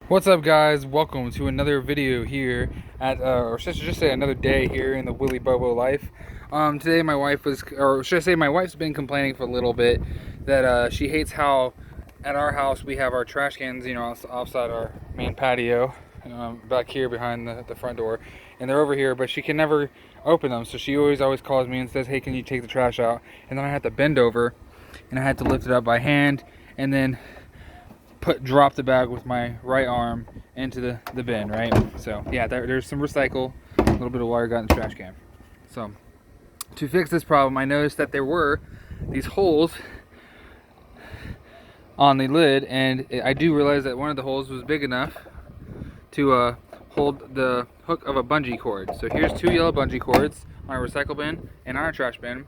What's up, guys? Welcome to another video here at, or should I just say another day here in the Willy Bobo life. Today my wife was, or should I say my wife's been complaining for a little bit that she hates how at our house we have our trash cans, you know, outside our main patio, back here behind the front door, and they're over here, but she can never open them. So she always calls me and says, "Hey, can you take the trash out?" And then I have to bend over, and I had to lift it up by hand, and then drop the bag with my right arm into the bin, right? So yeah, there's some recycle, a little bit of water got in the trash can. So to fix this problem, I noticed that there were these holes on the lid, and I do realize that one of the holes was big enough to hold the hook of a bungee cord. So here's two yellow bungee cords on our recycle bin and on our trash bin.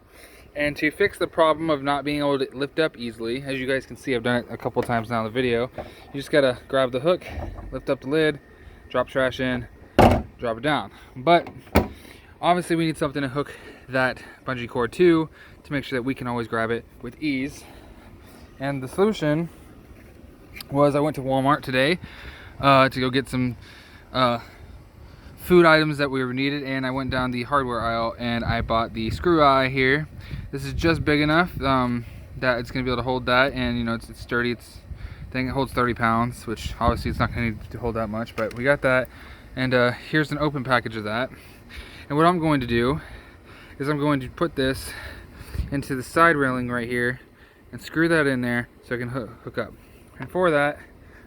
And to fix the problem of not being able to lift up easily, as you guys can see, I've done it a couple times now in the video, you just gotta grab the hook, lift up the lid, drop trash in, drop it down. But obviously we need something to hook that bungee cord to make sure that we can always grab it with ease. And the solution was I went to Walmart today to go get some food items that we were needed, and I went down the hardware aisle and I bought the screw eye here. This is just big enough that it's gonna be able to hold that, and you know, it's sturdy. I think it holds 30 pounds, which obviously it's not gonna need to hold that much, but we got that. And here's an open package of that. And what I'm going to do is I'm going to put this into the side railing right here and screw that in there so I can hook up. And for that,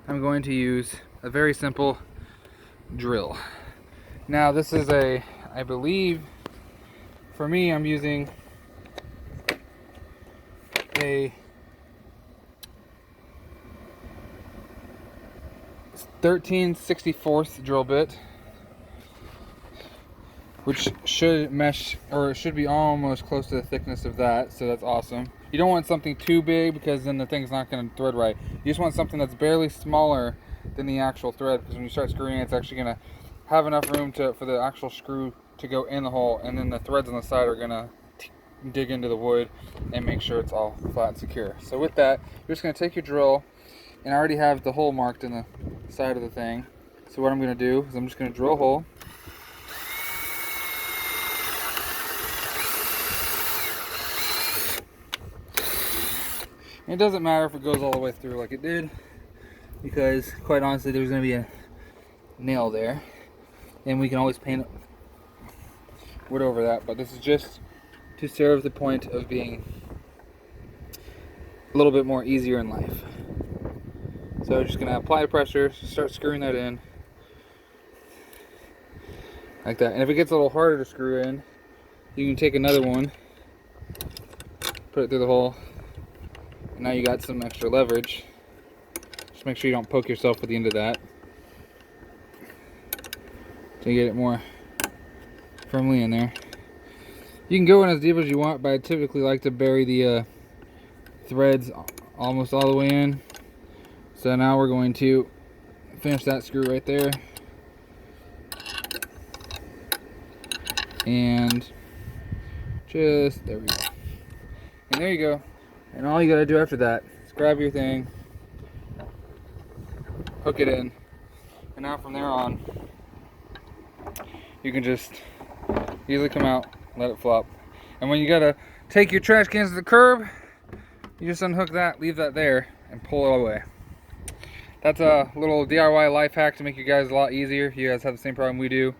I'm going to use a very simple drill. Now this is I believe, for me, I'm using a 13/64 drill bit, which should mesh, or it should be almost close to the thickness of that, so that's awesome. You don't want something too big because then the thing's not going to thread right. You just want something that's barely smaller than the actual thread, because when you start screwing it's actually going to have enough room for the actual screw to go in the hole, and then the threads on the side are going to dig into the wood and make sure it's all flat and secure. So with that, you're just going to take your drill, and I already have the hole marked in the side of the thing. So what I'm going to do is I'm just going to drill a hole. And it doesn't matter if it goes all the way through like it did, because quite honestly there's going to be a nail there, and we can always paint wood over that, but this is just to serve the point of being a little bit more easier in life. So we're just going to apply pressure, start screwing that in like that. And if it gets a little harder to screw in, you can take another one, put it through the hole, and now you got some extra leverage. Just make sure you don't poke yourself with the end of that to get it more firmly in there. You can go in as deep as you want, but I typically like to bury the threads almost all the way in. So now we're going to finish that screw right there, and just there we go. And there you go. And all you gotta do after that is grab your thing, hook it in, and now from there on you can just easily come out, let it flop. And when you gotta take your trash cans to the curb, you just unhook that, leave that there, and pull it away. That's a little DIY life hack to make you guys a lot easier if you guys have the same problem we do,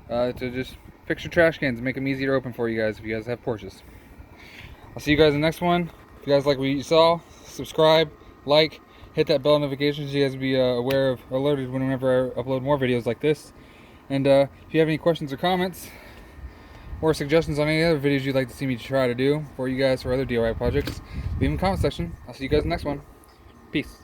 to just fix your trash cans and make them easier to open for you guys if you guys have Porsches. I'll see you guys in the next one. If you guys like what you saw, subscribe, like, hit that bell notification so you guys be aware of, alerted whenever I upload more videos like this. And if you have any questions or comments or suggestions on any other videos you'd like to see me try to do for you guys for other DIY projects, leave them in the comment section. I'll see you guys in the next one. Peace.